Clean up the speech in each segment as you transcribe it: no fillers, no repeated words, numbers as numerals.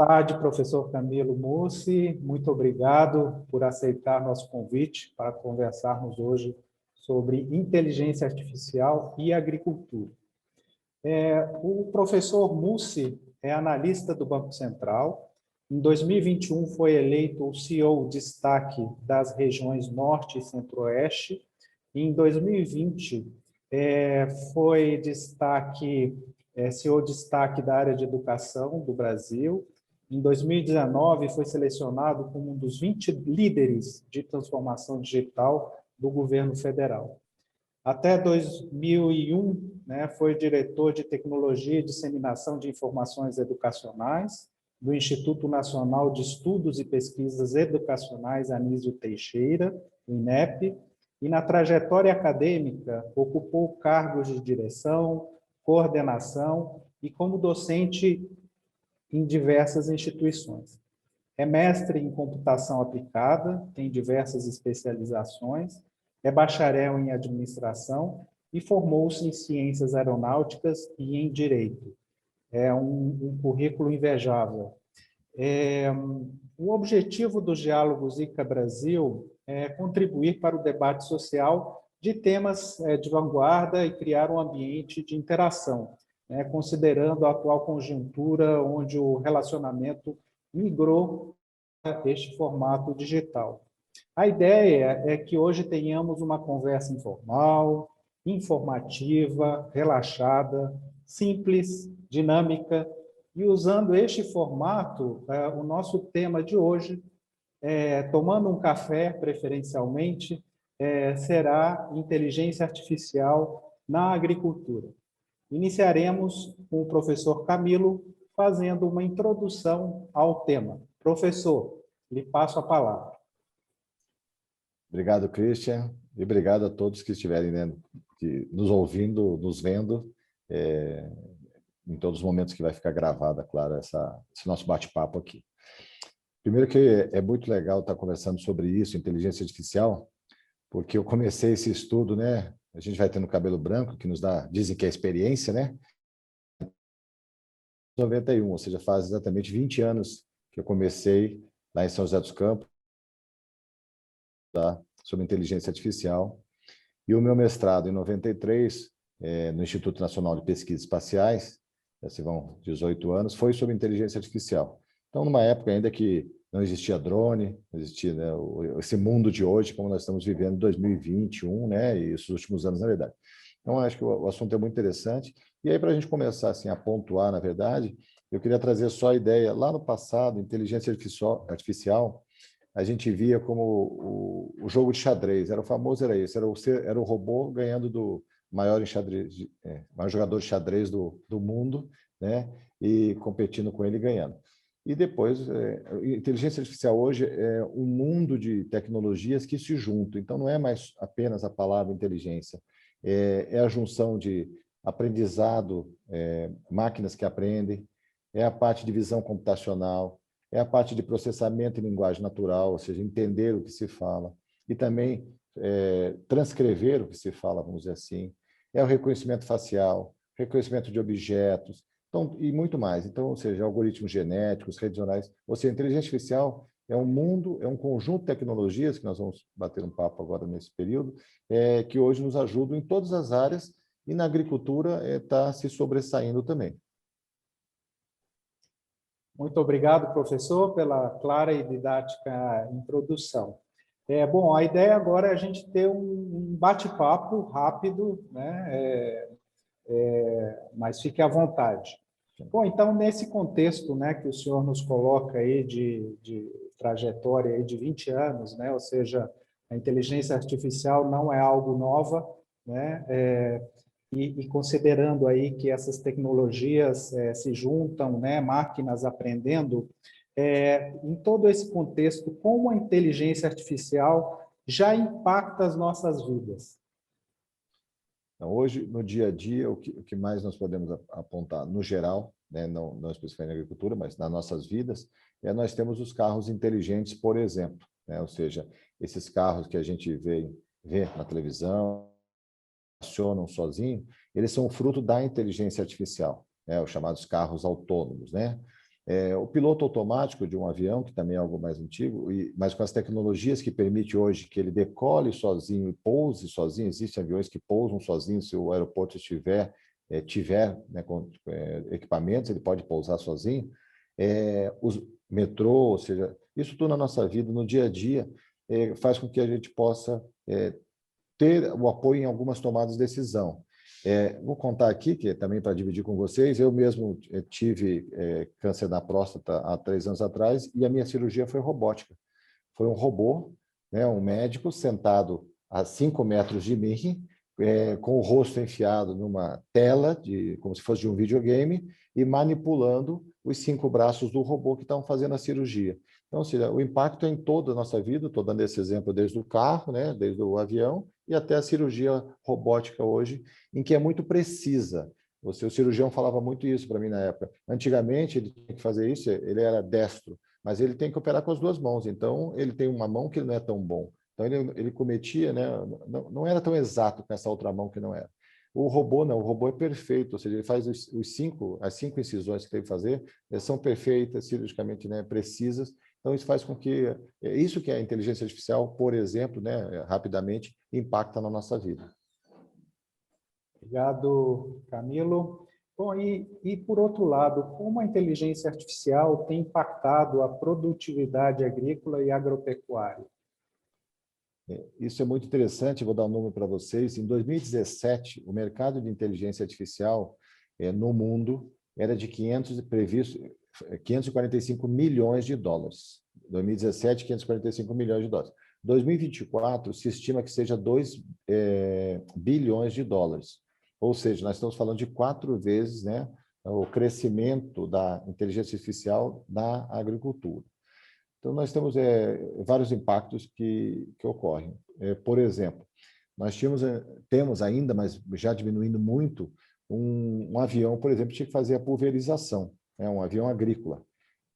tarde, professor Camilo Mussi. Muito obrigado por aceitar nosso convite para conversarmos hoje sobre inteligência artificial e agricultura. O professor Mussi é analista do Banco Central. Em 2021 foi eleito o CEO destaque das regiões Norte e Centro-Oeste. Em 2020 foi CEO destaque da área de educação do Brasil. Em 2019 foi selecionado como um dos 20 líderes de transformação digital do governo federal. Até 2001, foi diretor de Tecnologia e Disseminação de Informações Educacionais do Instituto Nacional de Estudos e Pesquisas Educacionais Anísio Teixeira, o INEP, e na trajetória acadêmica ocupou cargos de direção, coordenação e como docente em diversas instituições. É mestre em computação aplicada, tem diversas especializações, é bacharel em administração e formou-se em ciências aeronáuticas e em direito. É um currículo invejável. O objetivo dos Diálogos ICA Brasil é contribuir para o debate social de temas de vanguarda e criar um ambiente de interação, considerando a atual conjuntura onde o relacionamento migrou para este formato digital. A ideia é que hoje tenhamos uma conversa informal, informativa, relaxada, simples, dinâmica, e usando este formato, o nosso tema de hoje, tomando um café, preferencialmente, será inteligência artificial na agricultura. Iniciaremos com o professor Camilo, fazendo uma introdução ao tema. Professor, lhe passo a palavra. Obrigado, Christian, e obrigado a todos que estiverem nos ouvindo, nos vendo, em todos os momentos que vai ficar gravada, claro, esse nosso bate-papo aqui. Primeiro que é muito legal estar conversando sobre isso, inteligência artificial, porque eu comecei esse estudo, a gente vai tendo cabelo branco, que nos dá, dizem que é experiência, 91, ou seja, faz exatamente 20 anos que eu comecei lá em São José dos Campos, sobre inteligência artificial, e o meu mestrado em 93, no Instituto Nacional de Pesquisas Espaciais, já se vão 18 anos, foi sobre inteligência artificial. Então, numa época ainda que não existia drone, não existia esse mundo de hoje, como nós estamos vivendo em 2021, e esses últimos anos, na verdade. Então, acho que o assunto é muito interessante. E aí, para a gente começar assim, a pontuar, na verdade, eu queria trazer só a ideia. Lá no passado, inteligência artificial, a gente via como o jogo de xadrez. Era o famoso, era esse, era o robô ganhando do maior jogador de xadrez do mundo, e competindo com ele e ganhando. E depois, inteligência artificial hoje é um mundo de tecnologias que se juntam. Então, não é mais apenas a palavra inteligência, é a junção de aprendizado, máquinas que aprendem, é a parte de visão computacional, é a parte de processamento em linguagem natural, ou seja, entender o que se fala, e também transcrever o que se fala, vamos dizer assim, é o reconhecimento facial, reconhecimento de objetos, então, e muito mais. Então, ou seja, algoritmos genéticos, redes neurais, ou seja, a inteligência artificial é um mundo, é um conjunto de tecnologias, que nós vamos bater um papo agora nesse período, que hoje nos ajudam em todas as áreas, e na agricultura está se sobressaindo também. Muito obrigado, professor, pela clara e didática introdução. Bom, a ideia agora é a gente ter um bate-papo rápido, mas fique à vontade. Bom, então, nesse contexto que o senhor nos coloca aí de trajetória aí de 20 anos, ou seja, a inteligência artificial não é algo nova, e considerando aí que essas tecnologias se juntam, máquinas aprendendo, em todo esse contexto, como a inteligência artificial já impacta as nossas vidas? Então, hoje, no dia a dia, o que mais nós podemos apontar, no geral, não especificamente na agricultura, mas nas nossas vidas, nós temos os carros inteligentes, por exemplo, ou seja, esses carros que a gente vê na televisão, funcionam sozinhos, eles são fruto da inteligência artificial, os chamados carros autônomos, O piloto automático de um avião, que também é algo mais antigo, mas com as tecnologias que permite hoje que ele decole sozinho e pouse sozinho, existem aviões que pousam sozinhos se o aeroporto tiver né, com equipamentos, ele pode pousar sozinho. Os metrô, ou seja, isso tudo na nossa vida, no dia a dia, faz com que a gente possa ter o apoio em algumas tomadas de decisão. Vou contar aqui, que é também para dividir com vocês, eu mesmo tive câncer na próstata há 3 anos atrás e a minha cirurgia foi robótica. Foi um robô, né, um médico sentado a 5 metros de mim, com o rosto enfiado numa tela, como se fosse de um videogame, e manipulando os 5 braços do robô que estavam fazendo a cirurgia. Então, ou seja, o impacto é em toda a nossa vida, estou dando esse exemplo desde o carro, né, desde o avião, e até a cirurgia robótica hoje, em que é muito precisa. O cirurgião falava muito isso para mim na época. Antigamente, ele tinha que fazer isso, ele era destro, mas ele tem que operar com as 2 mãos, então ele tem uma mão que não é tão bom. Então ele cometia, né, não era tão exato com essa outra mão que não era. O robô não, o robô é perfeito, ou seja, ele faz as 5 incisões que tem que fazer, são perfeitas, cirurgicamente, né, precisas. Então isso faz com que, isso que é a inteligência artificial, por exemplo, né, rapidamente, impacta na nossa vida. Obrigado, Camilo. Bom, e por outro lado, como a inteligência artificial tem impactado a produtividade agrícola e agropecuária? Isso é muito interessante, vou dar um número para vocês. Em 2017, o mercado de inteligência artificial no mundo era de 545 milhões de dólares. 2017, 545 milhões de dólares. 2024, se estima que seja 2 bilhões de dólares. Ou seja, nós estamos falando de 4 vezes, né, o crescimento da inteligência artificial na agricultura. Então, nós temos vários impactos que ocorrem. Por exemplo, nós temos ainda, mas já diminuindo muito, um avião, por exemplo, tinha que fazer a pulverização, um avião agrícola.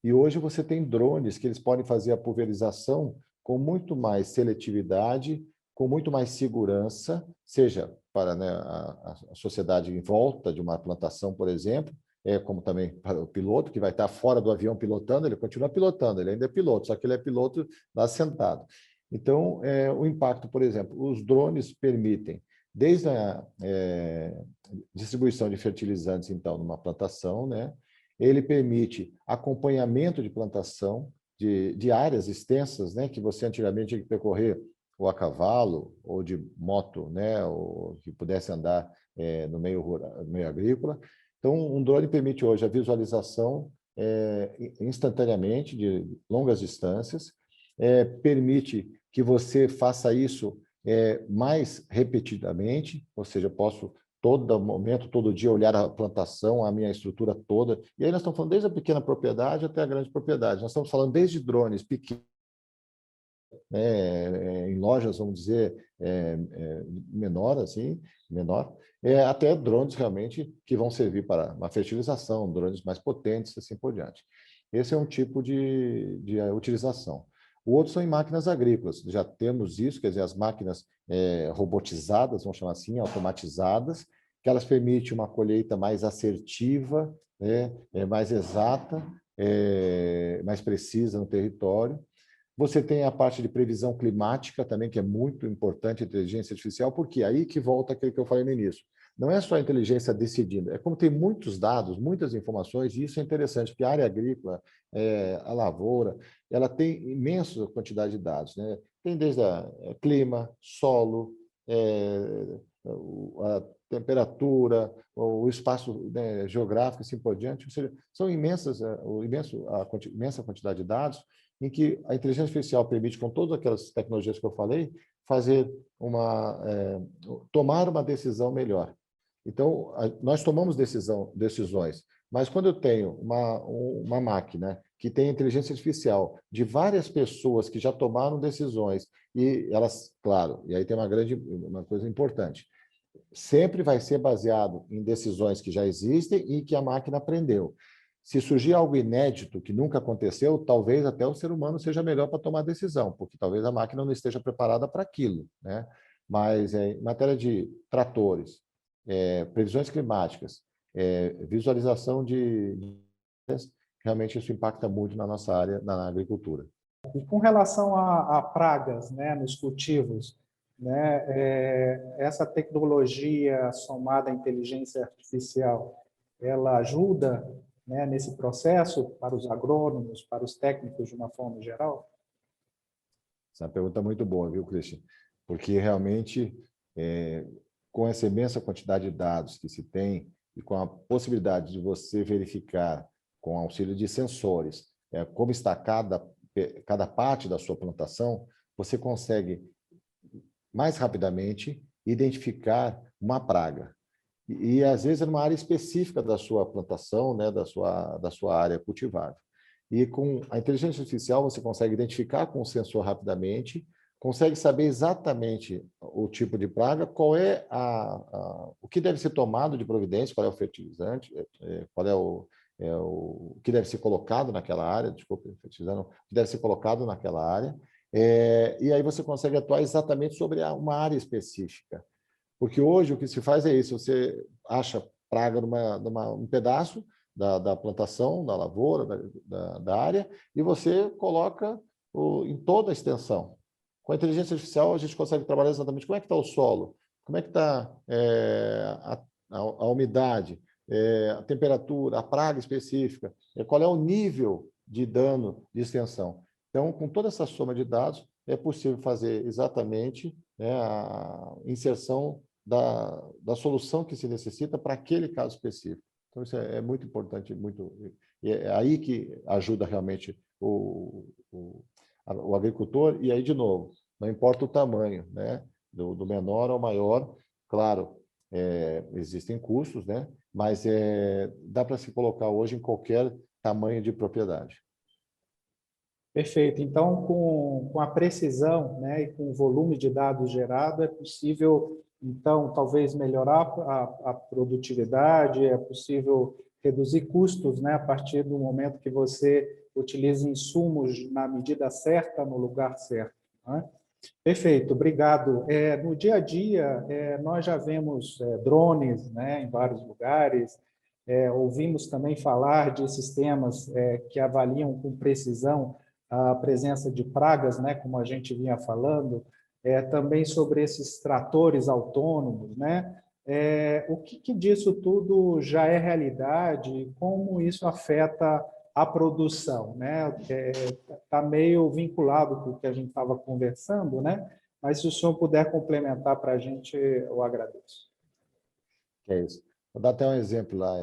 E hoje você tem drones que eles podem fazer a pulverização com muito mais seletividade, com muito mais segurança, seja para, né, a sociedade em volta de uma plantação, por exemplo, como também para o piloto, que vai estar fora do avião pilotando, ele continua pilotando, ele ainda é piloto, só que ele é piloto lá sentado. Então, o impacto, por exemplo, os drones permitem, desde a distribuição de fertilizantes, então, numa plantação, né, ele permite acompanhamento de plantação de áreas extensas, né, que você antigamente tinha que percorrer ou a cavalo, ou de moto, né, ou que pudesse andar no meio rural, no meio agrícola. Então, um drone permite hoje a visualização instantaneamente de longas distâncias, permite que você faça isso mais repetidamente, ou seja, eu posso todo momento, todo dia, olhar a plantação, a minha estrutura toda. E aí nós estamos falando desde a pequena propriedade até a grande propriedade. Nós estamos falando desde drones pequenos, em lojas, vamos dizer, menor, até drones realmente que vão servir para uma fertilização, drones mais potentes, assim por diante. Esse é um tipo de utilização. O outro são em máquinas agrícolas. Já temos isso, quer dizer, as máquinas robotizadas, vamos chamar assim, automatizadas, que elas permitem uma colheita mais assertiva, mais exata, mais precisa no território. Você tem a parte de previsão climática também, que é muito importante, a inteligência artificial, porque aí que volta aquilo que eu falei no início. Não é só a inteligência decidindo, é como tem muitos dados, muitas informações, e isso é interessante, porque a área agrícola, a lavoura, ela tem imensa quantidade de dados, né? Tem desde clima, solo, a temperatura, o espaço, né, geográfico, assim por diante. Ou seja, são imensa quantidade de dados em que a inteligência artificial permite, com todas aquelas tecnologias que eu falei, tomar uma decisão melhor. Então, nós tomamos decisões, mas quando eu tenho uma máquina que tem inteligência artificial de várias pessoas que já tomaram decisões, e elas, claro, e aí tem uma coisa importante, sempre vai ser baseado em decisões que já existem e que a máquina aprendeu. Se surgir algo inédito que nunca aconteceu, talvez até o ser humano seja melhor para tomar decisão, porque talvez a máquina não esteja preparada para aquilo, né? Mas em matéria de tratores, previsões climáticas, visualização realmente isso impacta muito na nossa área, na agricultura. E com relação a pragas, né, nos cultivos, né, essa tecnologia somada à inteligência artificial, ela ajuda, né, nesse processo para os agrônomos, para os técnicos de uma forma geral? Essa é uma pergunta muito boa, viu, Christian? Porque realmente, com essa imensa quantidade de dados que se tem e com a possibilidade de você verificar, com auxílio de sensores, como está cada parte da sua plantação, você consegue mais rapidamente identificar uma praga. E às vezes, é numa área específica da sua plantação, né, da sua área cultivável. E com a inteligência artificial, você consegue identificar com o sensor rapidamente, consegue saber exatamente o tipo de praga, qual é o que deve ser tomado de providência, qual é o fertilizante, qual é o que deve ser colocado naquela área, desculpa, fertilizante, não, o que deve ser colocado naquela área, e aí você consegue atuar exatamente sobre uma área específica. Porque hoje o que se faz é isso, você acha praga num pedaço da plantação, da lavoura, da área, e você coloca em toda a extensão. Com a inteligência artificial, a gente consegue trabalhar exatamente como é que está o solo, como é que está a umidade, a temperatura, a praga específica, qual é o nível de dano de extensão. Então, com toda essa soma de dados, é possível fazer exatamente, né, a inserção da solução que se necessita para aquele caso específico. Então, isso é muito importante, e é aí que ajuda realmente o agricultor. E aí, de novo, não importa o tamanho, né? Do menor ao maior, claro, existem custos, né? Mas dá para se colocar hoje em qualquer tamanho de propriedade. Perfeito. Então, com a precisão, né, e com o volume de dados gerado, é possível, então, talvez melhorar a produtividade, é possível reduzir custos, né, a partir do momento que você utiliza insumos na medida certa, no lugar certo, né? Perfeito, obrigado. No dia a dia, nós já vemos drones, né, em vários lugares, ouvimos também falar de sistemas que avaliam com precisão a presença de pragas, né, como a gente vinha falando, também sobre esses tratores autônomos, né? O que disso tudo já é realidade e como isso afeta a produção, né? Está meio vinculado com o que a gente estava conversando, né? Mas se o senhor puder complementar para a gente, eu agradeço. É isso. Vou dar até um exemplo lá.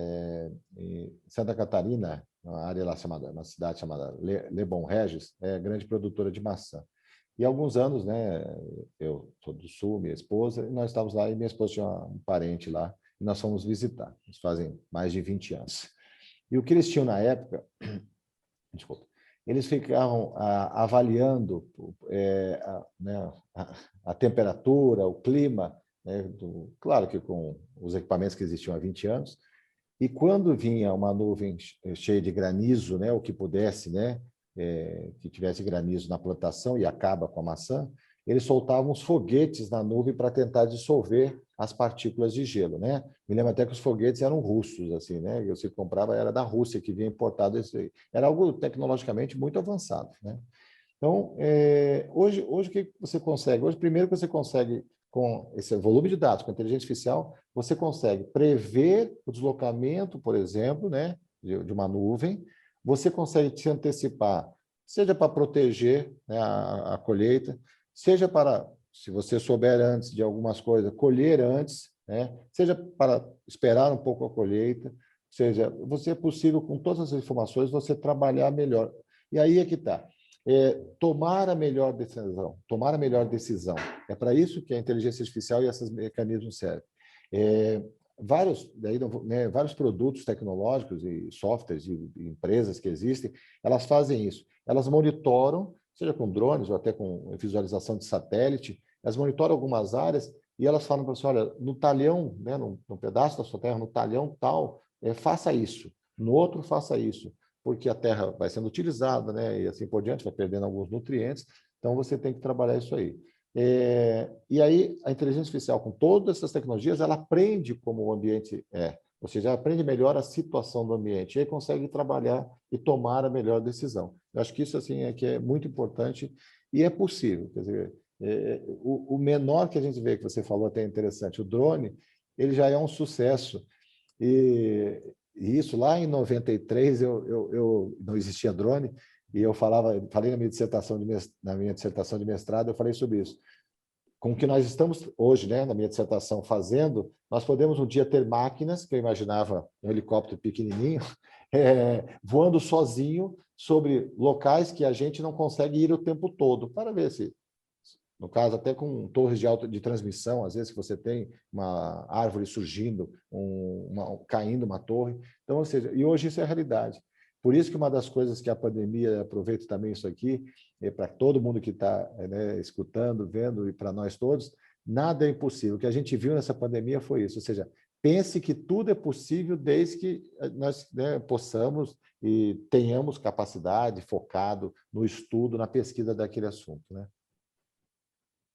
Em Santa Catarina, uma área lá uma cidade chamada Lebon Regis, é grande produtora de maçã. E há alguns anos, né, eu sou do Sul, minha esposa, e nós estávamos lá, e minha esposa tinha um parente lá, e nós fomos visitar. Isso fazem mais de 20 anos. E o que eles tinham na época, desculpa, eles ficavam avaliando né, a temperatura, o clima, né, claro que com os equipamentos que existiam há 20 anos, e quando vinha uma nuvem cheia de granizo, né, o que pudesse, né, que tivesse granizo na plantação e acaba com a maçã, eles soltavam os foguetes na nuvem para tentar dissolver as partículas de gelo, né? Me lembro até que os foguetes eram russos, assim, né? Eu se comprava, era da Rússia que vinha importado isso aí. Era algo tecnologicamente muito avançado, né? Então, hoje o que você consegue? Hoje, primeiro que você consegue, com esse volume de dados, com a inteligência artificial, você consegue prever o deslocamento, por exemplo, né, de uma nuvem, você consegue se antecipar, seja para proteger, né, a colheita, seja para, se você souber antes de algumas coisas, colher antes, né, seja para esperar um pouco a colheita, seja, você é possível, com todas as informações, você trabalhar melhor. E aí é que está. Tomar a melhor decisão, tomar a melhor decisão. É para isso que a inteligência artificial e esses mecanismos servem. Vários produtos tecnológicos e softwares e empresas que existem, elas fazem isso. Elas monitoram, seja com drones ou até com visualização de satélite, elas monitoram algumas áreas e elas falam para você, olha, no talhão, né, no pedaço da sua terra, no talhão tal, faça isso. No outro, faça isso, porque a terra vai sendo utilizada, né, e assim por diante, vai perdendo alguns nutrientes, então você tem que trabalhar isso aí. E aí, a inteligência artificial, com todas essas tecnologias, ela aprende como o ambiente é. ou seja, aprende melhor a situação do ambiente, e aí consegue trabalhar e tomar a melhor decisão. Eu acho que isso assim, é que é muito importante e é possível. Quer dizer, o menor que a gente vê, que você falou até interessante, o drone, ele já é um sucesso. E isso lá em 93, eu não existia drone, e eu falei na minha dissertação de mestrado, eu falei sobre isso. Com o que nós estamos hoje, né, na minha dissertação, fazendo, nós podemos um dia ter máquinas, que eu imaginava um helicóptero pequenininho, voando sozinho sobre locais que a gente não consegue ir o tempo todo, para ver se, no caso, até com torres de transmissão, às vezes que você tem uma árvore surgindo, caindo uma torre. Então, ou seja, e hoje isso é a realidade. Por isso que uma das coisas que a pandemia, aproveito também isso aqui, para todo mundo que está, né, escutando, vendo, e para nós todos, nada é impossível. O que a gente viu nessa pandemia foi isso, ou seja, pense que tudo é possível desde que nós, né, possamos e tenhamos capacidade, focado no estudo, na pesquisa daquele assunto, né?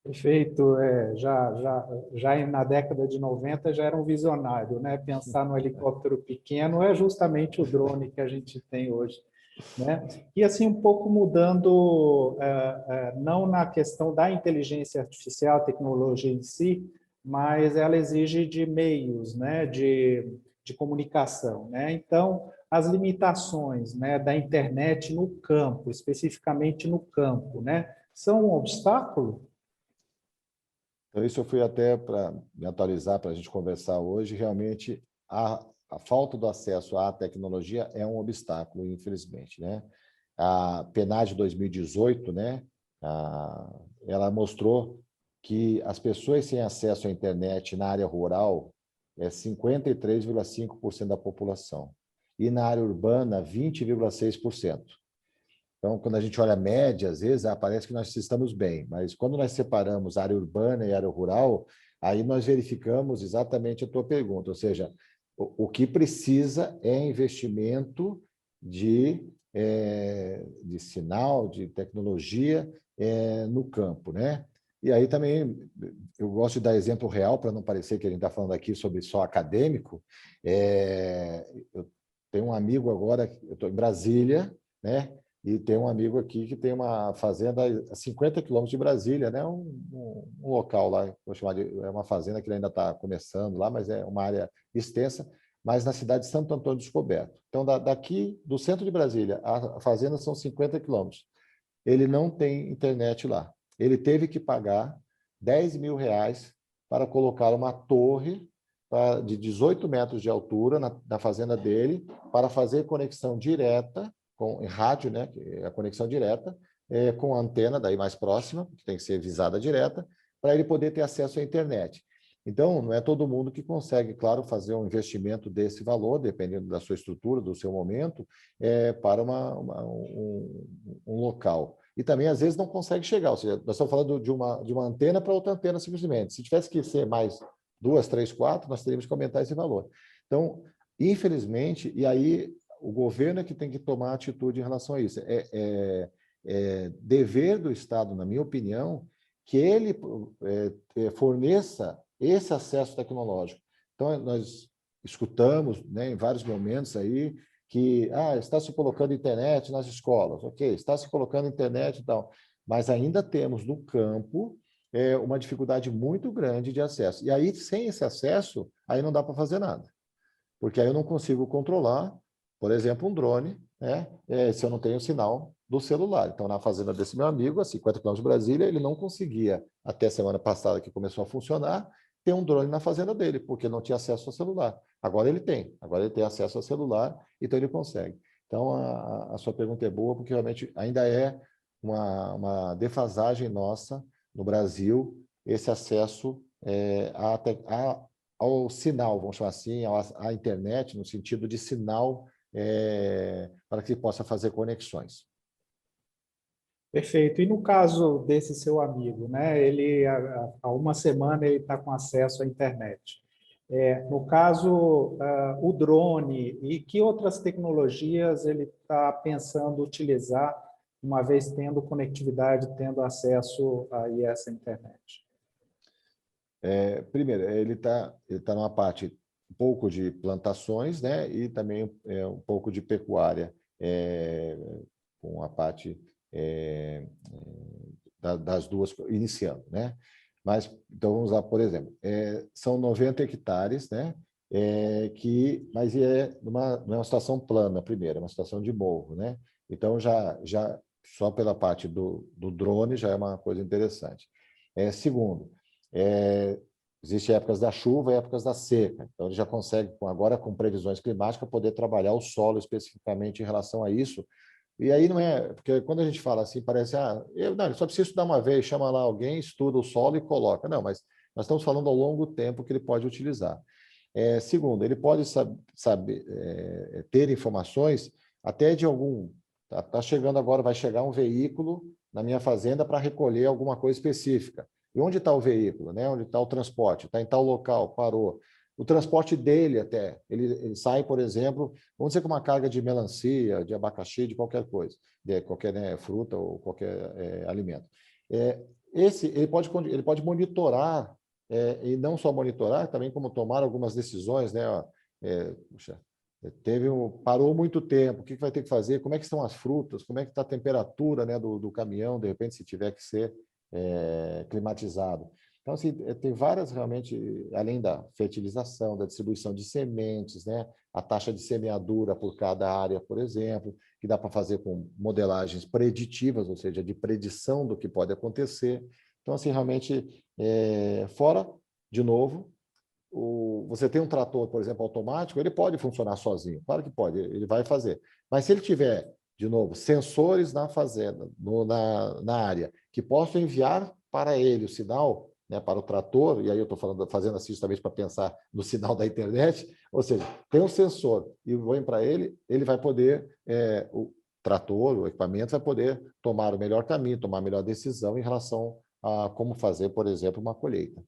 Perfeito. Já na década de 90 já era um visionário, né? Pensar no helicóptero pequeno é justamente o drone que a gente tem hoje, né? E assim, um pouco mudando, não na questão da inteligência artificial, tecnologia em si, mas ela exige de meios, né? De comunicação, né? Então, as limitações, né, da internet no campo, especificamente no campo, né? São um obstáculo? Então, isso eu fui até para me atualizar, para a gente conversar hoje. Realmente, a falta do acesso à tecnologia é um obstáculo, infelizmente, né? A PNAD 2018, né, ela mostrou que as pessoas sem acesso à internet na área rural é 53,5% da população e na área urbana 20,6%. Então, quando a gente olha a média, às vezes, parece que nós estamos bem, mas quando nós separamos área urbana e área rural, aí nós verificamos exatamente a tua pergunta, ou seja, o que precisa é investimento de sinal, de tecnologia no campo, né? E aí também, eu gosto de dar exemplo real, para não parecer que a gente está falando aqui sobre só acadêmico. Eu tenho um amigo agora, eu estou em Brasília, né? E tem um amigo aqui que tem uma fazenda a 50 quilômetros de Brasília, né? Um local lá, vou chamar é uma fazenda que ele ainda está começando lá, mas é uma área extensa, mas na cidade de Santo Antônio do Descoberto. Então, daqui do centro de Brasília, a fazenda são 50 quilômetros. Ele não tem internet lá. Ele teve que pagar R$ 10.000 para colocar uma torre de 18 metros de altura na fazenda dele, para fazer conexão direta com rádio, né, a conexão direta, com a antena daí mais próxima, que tem que ser visada direta, para ele poder ter acesso à internet. Então, não é todo mundo que consegue, claro, fazer um investimento desse valor, dependendo da sua estrutura, do seu momento, para um local. E também, às vezes, não consegue chegar. Ou seja, nós estamos falando de uma antena para outra antena, simplesmente. Se tivesse que ser mais 2, 3, 4, nós teríamos que aumentar esse valor. Então, infelizmente, e aí o governo é que tem que tomar atitude em relação a isso. É dever do Estado, na minha opinião, que ele forneça esse acesso tecnológico. Então, nós escutamos, né, em vários momentos aí que está se colocando internet nas escolas, ok, está se colocando internet e tal, mas ainda temos no campo uma dificuldade muito grande de acesso. E aí, sem esse acesso, aí não dá para fazer nada, porque aí eu não consigo controlar, por exemplo, um drone, né, se eu não tenho sinal do celular. Então, na fazenda desse meu amigo, a 50 quilômetros de Brasília, ele não conseguia, até semana passada que começou a funcionar, ter um drone na fazenda dele, porque não tinha acesso ao celular. Agora ele tem acesso ao celular, então ele consegue. Então, a sua pergunta é boa, porque realmente ainda é uma defasagem nossa no Brasil, esse acesso ao sinal, vamos chamar assim, à internet, no sentido de sinal, para que se possa fazer conexões. Perfeito. E no caso desse seu amigo, né? Ele há uma semana ele está com acesso à internet. No caso, o drone e que outras tecnologias ele está pensando utilizar uma vez tendo conectividade, tendo acesso a essa internet? Primeiro, ele tá numa parte um pouco de plantações, né? E também um pouco de pecuária, com a parte das duas, iniciando, né? Mas, então, vamos lá, por exemplo, são 90 hectares, né? Mas não é uma situação plana, primeiro, é uma situação de morro, né? Então, já só pela parte do drone já é uma coisa interessante. Segundo, existem épocas da chuva e épocas da seca. Então, ele já consegue, agora com previsões climáticas, poder trabalhar o solo especificamente em relação a isso. E aí não é... Porque quando a gente fala assim, parece... não, ele só precisa estudar uma vez, chama lá alguém, estuda o solo e coloca. Não, mas nós estamos falando ao longo tempo que ele pode utilizar. Segundo, ele pode ter informações até de algum... Está chegando agora, vai chegar um veículo na minha fazenda para recolher alguma coisa específica. E onde está o veículo, né? Onde está o transporte? Está em tal local, parou. O transporte dele até, ele sai, por exemplo, vamos dizer, com uma carga de melancia, de abacaxi, de qualquer coisa, de qualquer, né, fruta ou qualquer alimento. Ele pode monitorar, e não só monitorar, também como tomar algumas decisões, né? Puxa, parou muito tempo, o que vai ter que fazer, como é que estão as frutas, como é que está a temperatura, né, do caminhão, de repente, se tiver que ser climatizado. Então, assim, tem várias, realmente, além da fertilização, da distribuição de sementes, né, a taxa de semeadura por cada área, por exemplo, que dá para fazer com modelagens preditivas, ou seja, de predição do que pode acontecer. Então, assim, realmente, fora, de novo, você tem um trator, por exemplo, automático, ele pode funcionar sozinho, claro que pode, ele vai fazer. Mas se ele tiver, de novo, sensores na fazenda, na área, que possam enviar para ele o sinal, né, para o trator, e aí eu estou fazendo assim justamente para pensar no sinal da internet, ou seja, tem um sensor e vem para ele, ele vai poder, o trator, o equipamento vai poder tomar o melhor caminho, tomar a melhor decisão em relação a como fazer, por exemplo, uma colheita.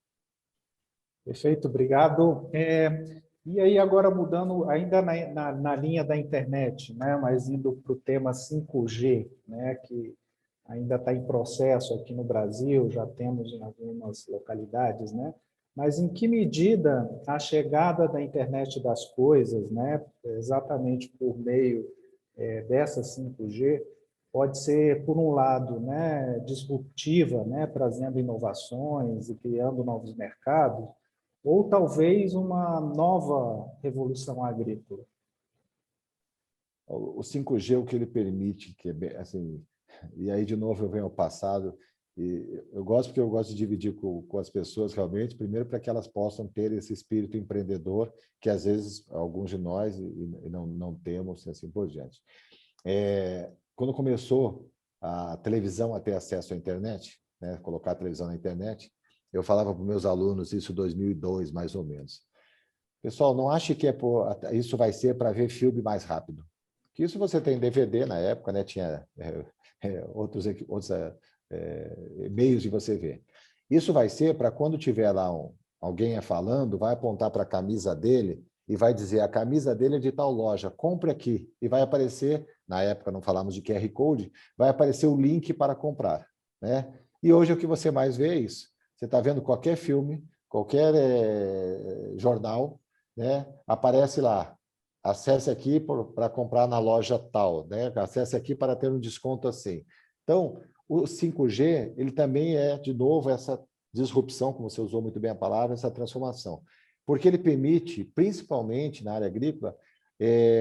Perfeito, obrigado. E aí, agora mudando, ainda na linha da internet, né, mas indo para o tema 5G, né, que ainda está em processo aqui no Brasil, já temos em algumas localidades, né, mas em que medida a chegada da internet das coisas, né, exatamente por meio dessa 5G, pode ser, por um lado, né, disruptiva, né, trazendo inovações e criando novos mercados, ou talvez uma nova revolução agrícola? O 5G, o que ele permite, que assim, e aí de novo eu venho ao passado, e eu gosto porque eu gosto de dividir com as pessoas realmente, primeiro para que elas possam ter esse espírito empreendedor, que às vezes alguns de nós e não temos, e assim por diante. Quando começou a televisão a ter acesso à internet, né, colocar a televisão na internet, eu falava para os meus alunos, isso em 2002, mais ou menos. Pessoal, não ache que isso vai ser para ver filme mais rápido. Que isso você tem DVD na época, né? Tinha outros meios de você ver. Isso vai ser para quando tiver lá alguém falando, vai apontar para a camisa dele e vai dizer, a camisa dele é de tal loja, compre aqui. E vai aparecer, na época não falamos de QR Code, vai aparecer o link para comprar, né? E hoje o que você mais vê é isso. Você está vendo qualquer filme, qualquer jornal, né? Aparece lá, acesse aqui para comprar na loja tal, né? Acesse aqui para ter um desconto assim. Então, o 5G, ele também de novo, essa disrupção, como você usou muito bem a palavra, essa transformação. Porque ele permite, principalmente na área agrícola,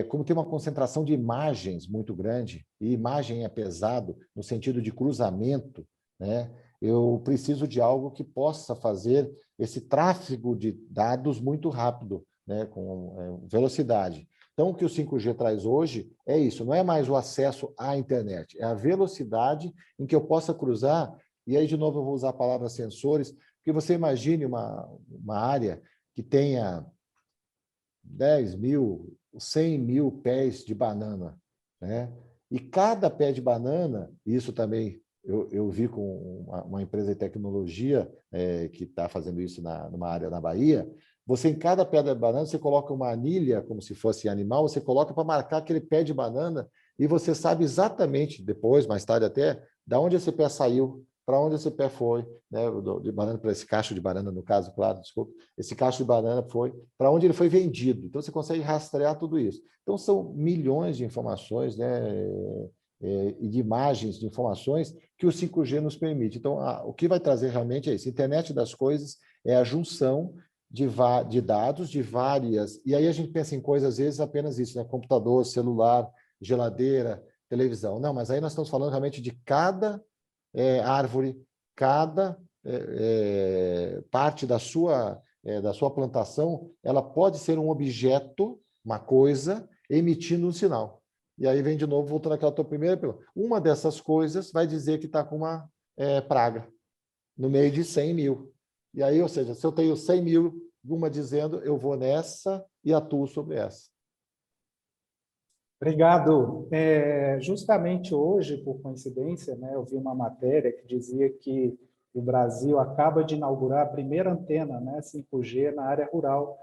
como tem uma concentração de imagens muito grande, e imagem é pesado no sentido de cruzamento, né? Eu preciso de algo que possa fazer esse tráfego de dados muito rápido, né? Com velocidade. Então, o que o 5G traz hoje é isso, não é mais o acesso à internet, é a velocidade em que eu possa cruzar, e aí, de novo, eu vou usar a palavra sensores, porque você imagine uma área que tenha 10 mil, 100 mil pés de banana, né? E cada pé de banana, isso também eu vi com uma empresa de tecnologia que está fazendo isso numa área na Bahia, você em cada pé de banana, você coloca uma anilha, como se fosse animal, você coloca para marcar aquele pé de banana e você sabe exatamente, depois, mais tarde até, de onde esse pé saiu, para onde esse pé foi, né, de banana para esse cacho de banana, no caso, claro, desculpa, esse cacho de banana foi, para onde ele foi vendido. Então, você consegue rastrear tudo isso. Então, são milhões de informações, né, e de imagens, de informações que o 5G nos permite. Então, o que vai trazer realmente é isso. Internet das coisas é a junção de dados de várias... E aí a gente pensa em coisas, às vezes, apenas isso, né, computador, celular, geladeira, televisão. Não, mas aí nós estamos falando realmente de cada árvore, cada parte da sua plantação, ela pode ser um objeto, uma coisa, emitindo um sinal. E aí vem de novo, voltando àquela tua primeira pergunta. Uma dessas coisas vai dizer que está com uma praga, no meio de 100 mil. E aí, ou seja, se eu tenho 100 mil, uma dizendo, eu vou nessa e atuo sobre essa. Obrigado. Justamente hoje, por coincidência, né, eu vi uma matéria que dizia que o Brasil acaba de inaugurar a primeira antena, né, 5G na área rural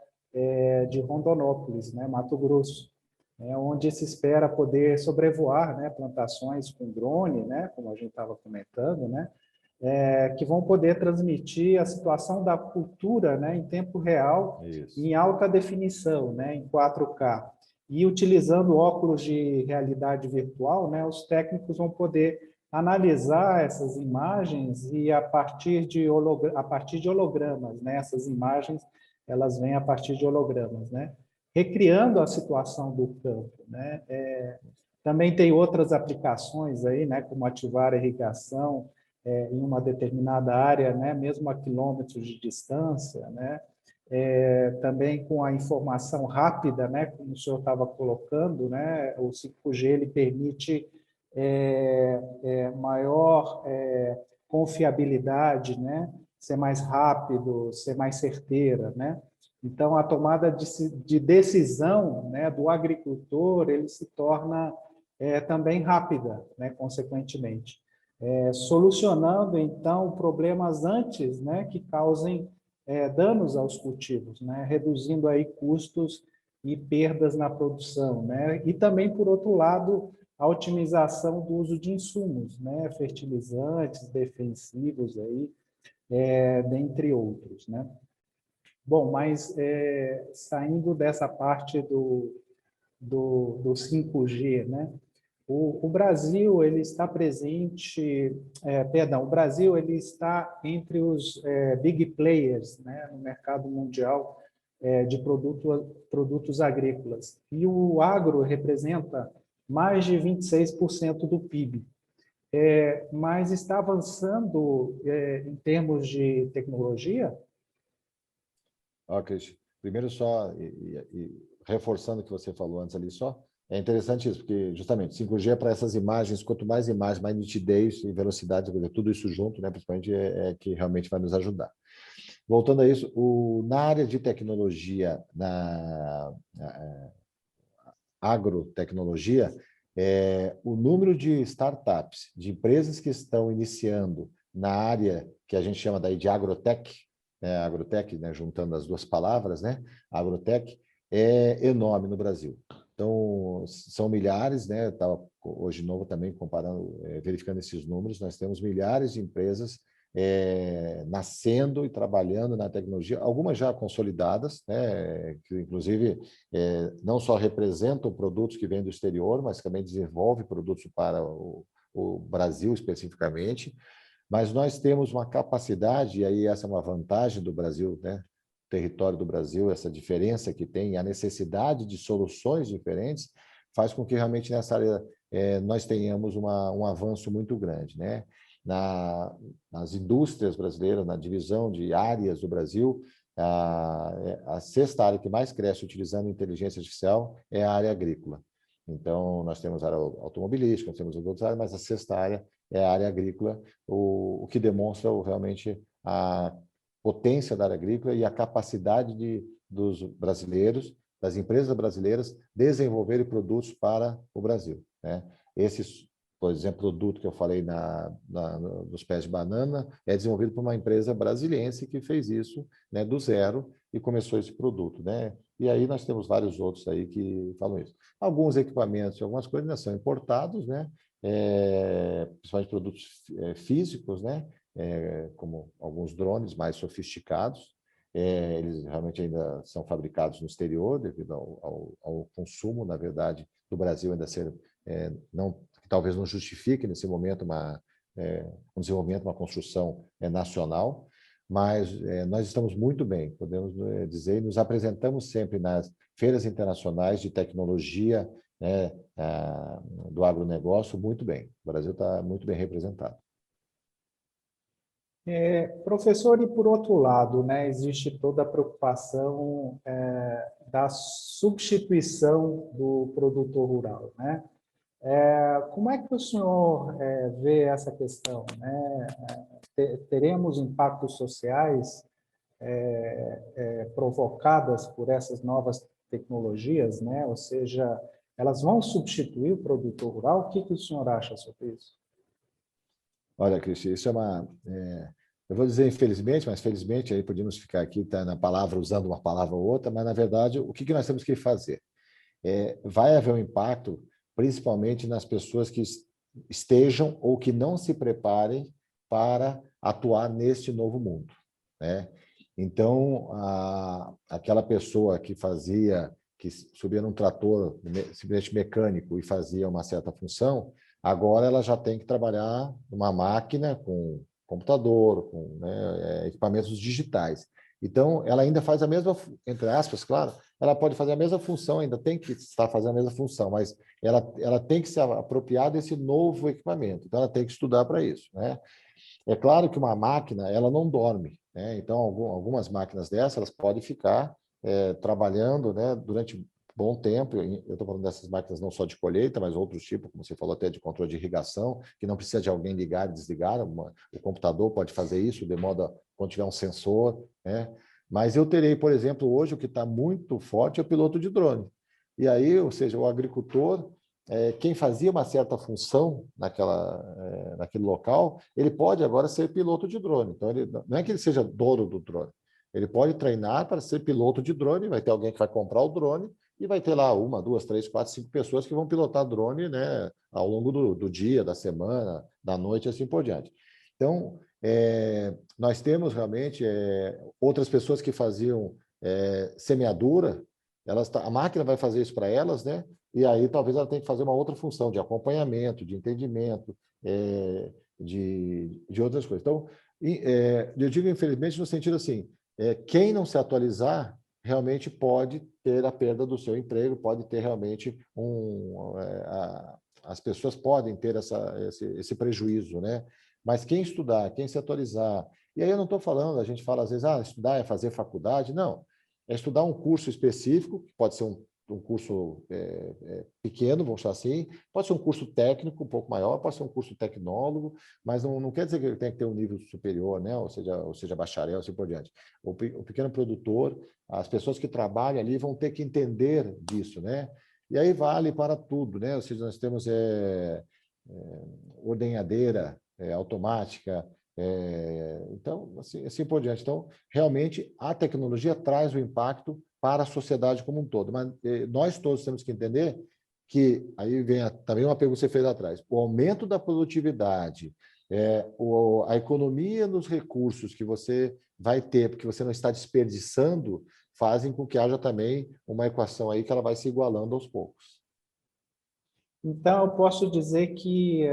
de Rondonópolis, né, Mato Grosso, onde se espera poder sobrevoar, né, plantações com drone, né, como a gente estava comentando, né, que vão poder transmitir a situação da cultura, né, em tempo real, em alta definição, né, em 4K. E utilizando óculos de realidade virtual, né, os técnicos vão poder analisar essas imagens e a partir de hologramas, né, essas imagens elas vêm a partir de hologramas, né, recriando a situação do campo, né. Também tem outras aplicações aí, né, como ativar a irrigação em uma determinada área, né, mesmo a quilômetros de distância, né. Também com a informação rápida, né, como o senhor estava colocando, né, o 5G ele permite maior confiabilidade, né, ser mais rápido, ser mais certeira, né. Então, a tomada de decisão, né, do agricultor ele se torna também rápida, né, consequentemente, solucionando, então, problemas antes, né, que causem danos aos cultivos, né, reduzindo aí custos e perdas na produção, né, e também, por outro lado, a otimização do uso de insumos, né, fertilizantes, defensivos, aí, dentre outros, né. Bom, mas saindo dessa parte do 5G, né, o Brasil ele está presente, o Brasil ele está entre os big players, né, no mercado mundial de produtos agrícolas. E o agro representa mais de 26% do PIB. Mas está avançando em termos de tecnologia? Ok. Primeiro só, reforçando o que você falou antes ali só, é interessante isso, porque justamente 5G é para essas imagens, quanto mais imagens, mais nitidez e velocidade, tudo isso junto, né, principalmente que realmente vai nos ajudar. Voltando a isso, na área de tecnologia, na agrotecnologia, o número de startups, de empresas que estão iniciando na área que a gente chama daí de agrotech, agrotech, né, juntando as duas palavras, né, agrotech, é enorme no Brasil. Então, são milhares, né? Estava hoje de novo também comparando, verificando esses números, nós temos milhares de empresas nascendo e trabalhando na tecnologia, algumas já consolidadas, né, que inclusive não só representam produtos que vêm do exterior, mas também desenvolvem produtos para o Brasil especificamente, mas nós temos uma capacidade, e aí essa é uma vantagem do Brasil, né, território do Brasil, essa diferença que tem, a necessidade de soluções diferentes, faz com que realmente nessa área nós tenhamos um avanço muito grande, né? Nas indústrias brasileiras, na divisão de áreas do Brasil, a sexta área que mais cresce utilizando inteligência artificial é a área agrícola. Então, nós temos a área automobilística, nós temos outras áreas, mas a sexta área é a área agrícola, o que demonstra realmente a potência da área agrícola e a capacidade dos brasileiros, das empresas brasileiras, desenvolverem produtos para o Brasil, né? Esses, por exemplo, produto que eu falei nos pés de banana é desenvolvido por uma empresa brasiliense que fez isso, né, do zero e começou esse produto, né? E aí nós temos vários outros aí que falam isso. Alguns equipamentos e algumas coisas ainda são importados, né? principalmente produtos físicos, né? Como alguns drones mais sofisticados. Eles realmente ainda são fabricados no exterior, devido ao consumo, na verdade, do Brasil ainda ser, não, talvez não justifique nesse momento um desenvolvimento, uma construção nacional, mas nós estamos muito bem, podemos dizer, e nos apresentamos sempre nas feiras internacionais de tecnologia, né, do agronegócio, muito bem. O Brasil está muito bem representado. Professor, e por outro lado, né, existe toda a preocupação da substituição do produtor rural, né? Como é que o senhor vê essa questão, né? Teremos impactos sociais provocadas por essas novas tecnologias, né? Ou seja, elas vão substituir o produtor rural? O que o senhor acha sobre isso? Olha, Cristian, isso eu vou dizer infelizmente, mas felizmente aí podemos ficar aqui na palavra, usando uma palavra ou outra, mas na verdade o que nós temos que fazer? Vai haver um impacto principalmente nas pessoas que estejam ou que não se preparem para atuar neste novo mundo, né? Então, aquela pessoa que subia num trator simplesmente mecânico e fazia uma certa função, agora ela já tem que trabalhar numa máquina com computador, com, né, equipamentos digitais. Então, ela ainda faz a mesma, entre aspas, claro, ela pode fazer a mesma função, ainda tem que estar fazendo a mesma função, mas ela tem que se apropriar desse novo equipamento. Então, ela tem que estudar para isso, né? É claro que uma máquina, ela não dorme, né? Então, algumas máquinas dessas, elas podem ficar trabalhando, né, durante bom tempo. Eu estou falando dessas máquinas não só de colheita, mas outros tipos, como você falou, até de controle de irrigação, que não precisa de alguém ligar e desligar. O computador pode fazer isso, de modo quando tiver um sensor, né? Mas eu terei, por exemplo, hoje o que está muito forte é o piloto de drone. E aí, ou seja, o agricultor, quem fazia uma certa função naquele local, ele pode agora ser piloto de drone. Então, não é que ele seja dono do drone, ele pode treinar para ser piloto de drone, vai ter alguém que vai comprar o drone e vai ter lá 1, 2, 3, 4, 5 pessoas que vão pilotar drone, né, ao longo do dia, da semana, da noite e assim por diante. Então, nós temos realmente outras pessoas que faziam semeadura, a máquina vai fazer isso para elas, né? E aí talvez ela tenha que fazer uma outra função de acompanhamento, de entendimento, de outras coisas. Então, eu digo infelizmente no sentido assim, quem não se atualizar realmente pode ter a perda do seu emprego, pode ter realmente as pessoas podem ter esse prejuízo, né? Mas quem estudar, quem se atualizar, e aí eu não estou falando, a gente fala às vezes, estudar é fazer faculdade, não. É estudar um curso específico, que pode ser um curso pequeno, vamos chamar assim, pode ser um curso técnico um pouco maior, pode ser um curso tecnólogo, mas não quer dizer que ele tem que ter um nível superior, né? Ou seja bacharel, assim por diante. O pequeno produtor, as pessoas que trabalham ali vão ter que entender disso, né? E aí vale para tudo, né? Ou seja, nós temos ordenhadeira automática, então, assim por diante. Então, realmente, a tecnologia traz o impacto para a sociedade como um todo. Mas nós todos temos que entender que, aí vem também uma pergunta que você fez atrás, o aumento da produtividade, a economia nos recursos que você vai ter, porque você não está desperdiçando, fazem com que haja também uma equação aí que ela vai se igualando aos poucos. Então, eu posso dizer que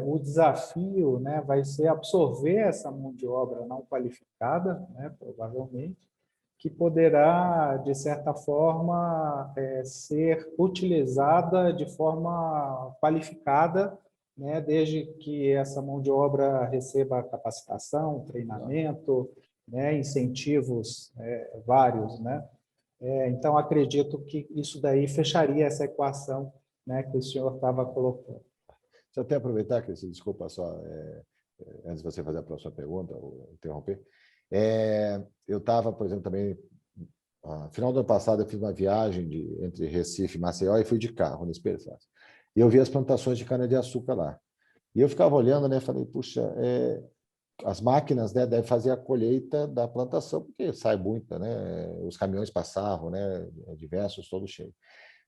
o desafio, né, vai ser absorver essa mão de obra não qualificada, né, provavelmente, que poderá, de certa forma, ser utilizada de forma qualificada, né, desde que essa mão de obra receba capacitação, treinamento, né, incentivos vários, né? Então, acredito que isso daí fecharia essa equação, né, que o senhor estava colocando. Deixa eu até aproveitar, Cris, desculpa só, antes de você fazer a próxima pergunta, ou interromper. Eu estava, por exemplo, também, no final do ano passado, eu fiz uma viagem entre Recife e Maceió e fui de carro nesse percurso. E eu vi as plantações de cana-de-açúcar lá. E eu ficava olhando, né, falei, puxa, as máquinas, né, devem fazer a colheita da plantação, porque sai muita, né? Os caminhões passavam, né, diversos, todos cheios.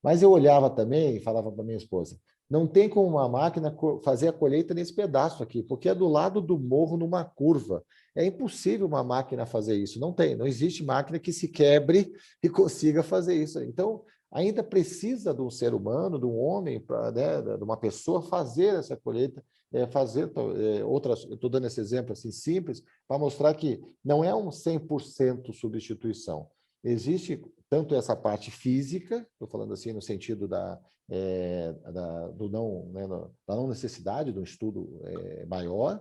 Mas eu olhava também e falava para minha esposa, Não tem como uma máquina fazer a colheita nesse pedaço aqui, porque é do lado do morro, numa curva. É impossível uma máquina fazer isso. Não tem, não existe máquina que se quebre e consiga fazer isso. Então, ainda precisa de um ser humano, de um homem, né, de uma pessoa fazer essa colheita, fazer outras. Estou dando esse exemplo assim simples, para mostrar que não é um 100% substituição. Existe tanto essa parte física, estou falando assim no sentido da não necessidade de um estudo maior,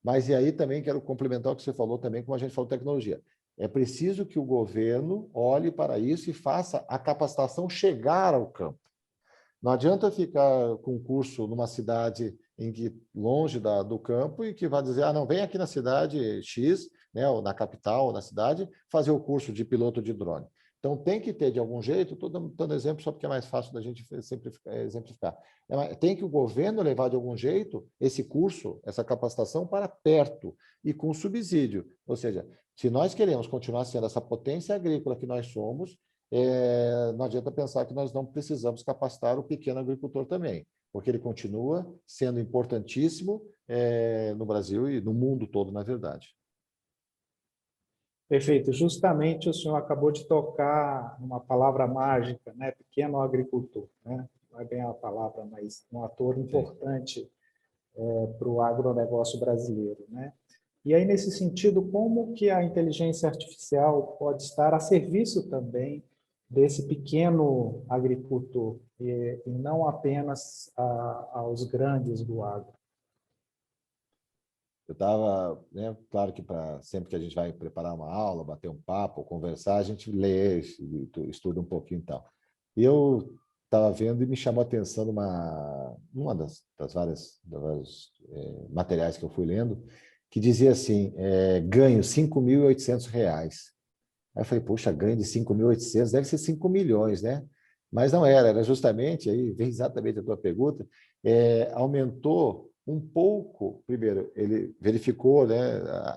mas e aí também quero complementar o que você falou também, como a gente falou de tecnologia. É preciso que o governo olhe para isso e faça a capacitação chegar ao campo. Não adianta ficar com um curso numa cidade longe do campo e que vai dizer, não, vem aqui na cidade X, né, ou na capital, ou na cidade, fazer o curso de piloto de drone. Então, tem que ter, de algum jeito, estou dando exemplo só porque é mais fácil da gente exemplificar. Tem que o governo levar, de algum jeito, esse curso, essa capacitação para perto e com subsídio. Ou seja, se nós queremos continuar sendo essa potência agrícola que nós somos, não adianta pensar que nós não precisamos capacitar o pequeno agricultor também, porque ele continua sendo importantíssimo no Brasil e no mundo todo, na verdade. Perfeito. Justamente o senhor acabou de tocar numa palavra mágica, né? Pequeno agricultor, né? Não é bem a palavra, mas um ator importante para o agronegócio brasileiro, né? E aí, nesse sentido, como que a inteligência artificial pode estar a serviço também desse pequeno agricultor e não apenas aos grandes do agro? Eu estava, né, claro que sempre que a gente vai preparar uma aula, bater um papo, conversar, a gente lê, estuda um pouquinho e tal. E eu estava vendo e me chamou a atenção uma das vários materiais que eu fui lendo, que dizia assim, ganho R$ 5.800. Aí eu falei, poxa, ganho de 5.800 deve ser 5 milhões, né? Mas não era justamente, aí vem exatamente a tua pergunta, aumentou um pouco. Primeiro, ele verificou, né,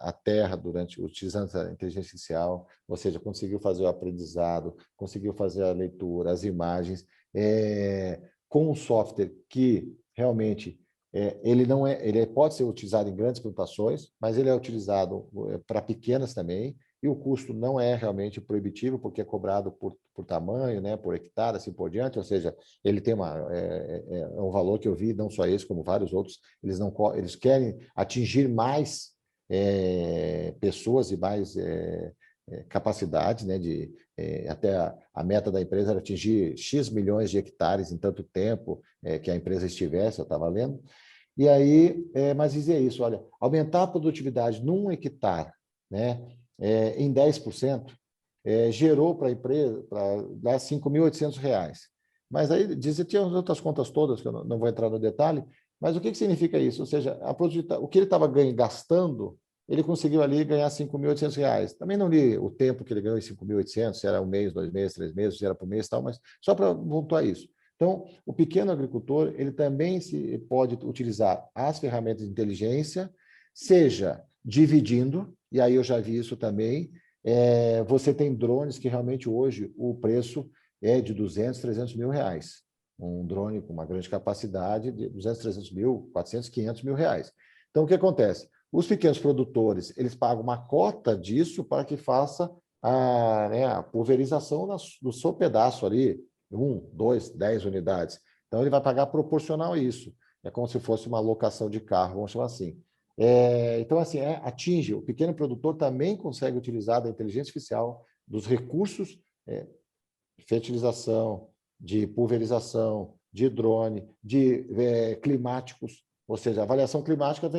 a terra utilizando a inteligência artificial, ou seja, conseguiu fazer o aprendizado, conseguiu fazer a leitura, as imagens, com um software que realmente ele pode ser utilizado em grandes plantações, mas ele é utilizado para pequenas também, e o custo não é realmente proibitivo, porque é cobrado por tamanho, né, por hectare, assim por diante, ou seja, ele tem um valor que eu vi, não só esse, como vários outros, eles querem atingir mais pessoas e mais capacidade, né, até a meta da empresa era atingir X milhões de hectares em tanto tempo que a empresa estivesse, eu estava lendo. E aí, mas dizia isso, olha, aumentar a produtividade num hectare, né, em 10%, gerou para a empresa para dar R$ 5.800. Mas aí dizia, tinha outras contas todas, que eu não vou entrar no detalhe, mas o que significa isso? Ou seja, o que ele estava gastando, ele conseguiu ali ganhar R$ 5.800. Também não li o tempo que ele ganhou em 5.800, se era um mês, 2 meses, 3 meses, se era por mês e tal, mas só para pontuar isso. Então, o pequeno agricultor, ele também pode utilizar as ferramentas de inteligência, seja dividindo, e aí eu já vi isso também, você tem drones que realmente hoje o preço é de 200, 300 mil reais. Um drone com uma grande capacidade de 200, 300 mil, 400, 500 mil reais. Então, o que acontece? Os pequenos produtores, eles pagam uma cota disso para que faça a pulverização do seu pedaço ali, 1, 2, 10 unidades. Então, ele vai pagar proporcional a isso. É como se fosse uma locação de carro, vamos chamar assim. Então, assim, atinge. O pequeno produtor também consegue utilizar da inteligência artificial, dos recursos de fertilização, de pulverização, de drone, de climáticos. Ou seja, a avaliação climática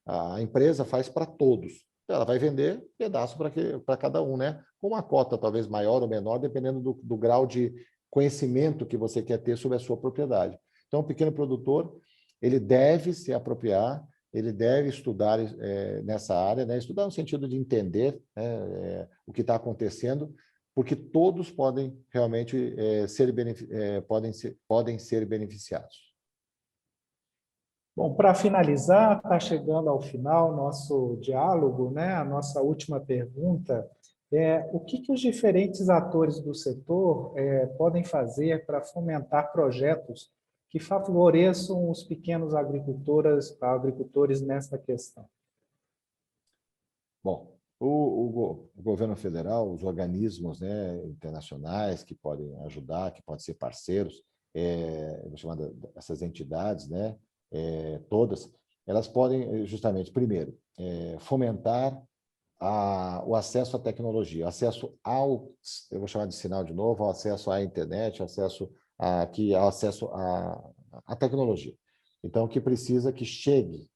a empresa faz para todos. Ela vai vender pedaço para cada um, né? Com uma cota talvez maior ou menor, dependendo do grau de conhecimento que você quer ter sobre a sua propriedade. Então, o pequeno produtor, ele deve se apropriar, ele deve estudar nessa área, né? Estudar no sentido de entender o que está acontecendo, porque todos podem realmente podem ser beneficiados. Bom, para finalizar, está chegando ao final nosso diálogo, né? A nossa última pergunta é o que os diferentes atores do setor podem fazer para fomentar projetos que favoreçam os pequenos agricultores nessa questão? Bom, o governo federal, os organismos, né, internacionais que podem ajudar, que podem ser parceiros, eu vou chamar essas entidades, né, todas, elas podem justamente, primeiro, fomentar o acesso à tecnologia, acesso eu vou chamar de sinal de novo, ao acesso à internet, ao acesso à tecnologia. Então, que precisa que chegue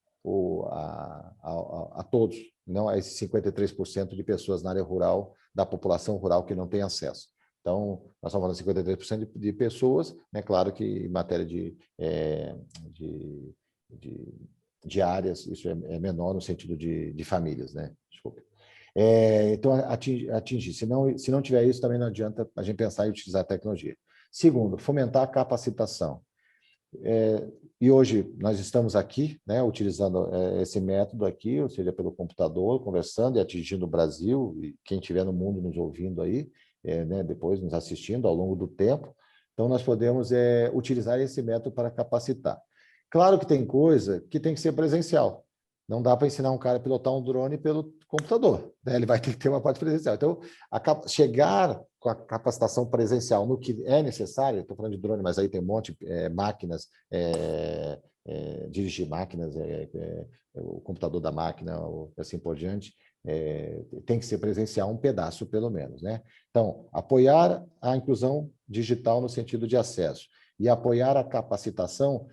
a todos, não a esses 53% de pessoas na área rural, da população rural que não tem acesso. Então, nós estamos falando de 53% de pessoas, né? Claro que em matéria de áreas, isso é menor no sentido de famílias, né? Desculpa. Então, atingir. Se não tiver isso, também não adianta a gente pensar em utilizar a tecnologia. Segundo, fomentar a capacitação. E hoje nós estamos aqui, né, utilizando esse método aqui, ou seja, pelo computador, conversando e atingindo o Brasil, e quem estiver no mundo nos ouvindo aí, né, depois nos assistindo ao longo do tempo. Então, nós podemos utilizar esse método para capacitar. Claro que tem coisa que tem que ser presencial. Não dá para ensinar um cara a pilotar um drone pelo computador, né? Ele vai ter que ter uma parte presencial. Então, chegar com a capacitação presencial no que é necessário, estou falando de drone, mas aí tem um monte de máquinas, dirigir máquinas, o computador da máquina, assim por diante, tem que ser presencial um pedaço, pelo menos, né? Então, apoiar a inclusão digital no sentido de acesso e apoiar a capacitação.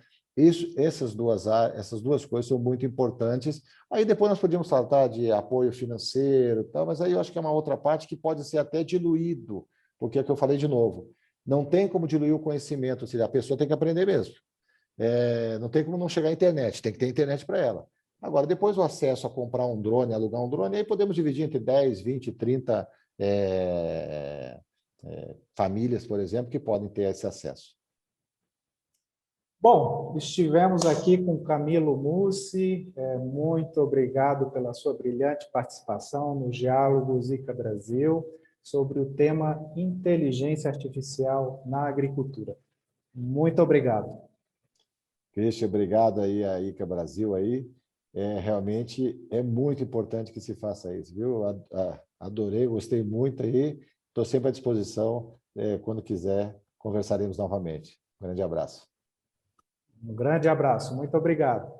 Essas duas coisas são muito importantes. Aí depois nós podíamos tratar de apoio financeiro, tal, mas aí eu acho que é uma outra parte que pode ser até diluído, porque é o que eu falei de novo. Não tem como diluir o conhecimento, ou seja, a pessoa tem que aprender mesmo. Não tem como não chegar à internet, tem que ter internet para ela. Agora, depois o acesso a comprar um drone, alugar um drone, aí podemos dividir entre 10, 20, 30 famílias, por exemplo, que podem ter esse acesso. Bom, estivemos aqui com Camilo Mussi. Muito obrigado pela sua brilhante participação no Diálogos ICA Brasil sobre o tema inteligência artificial na agricultura. Muito obrigado. Cristian, obrigado aí a ICA Brasil aí. Realmente é muito importante que se faça isso, viu? Adorei, gostei muito aí. Estou sempre à disposição. Quando quiser, conversaremos novamente. Um grande abraço. Um grande abraço. Muito obrigado.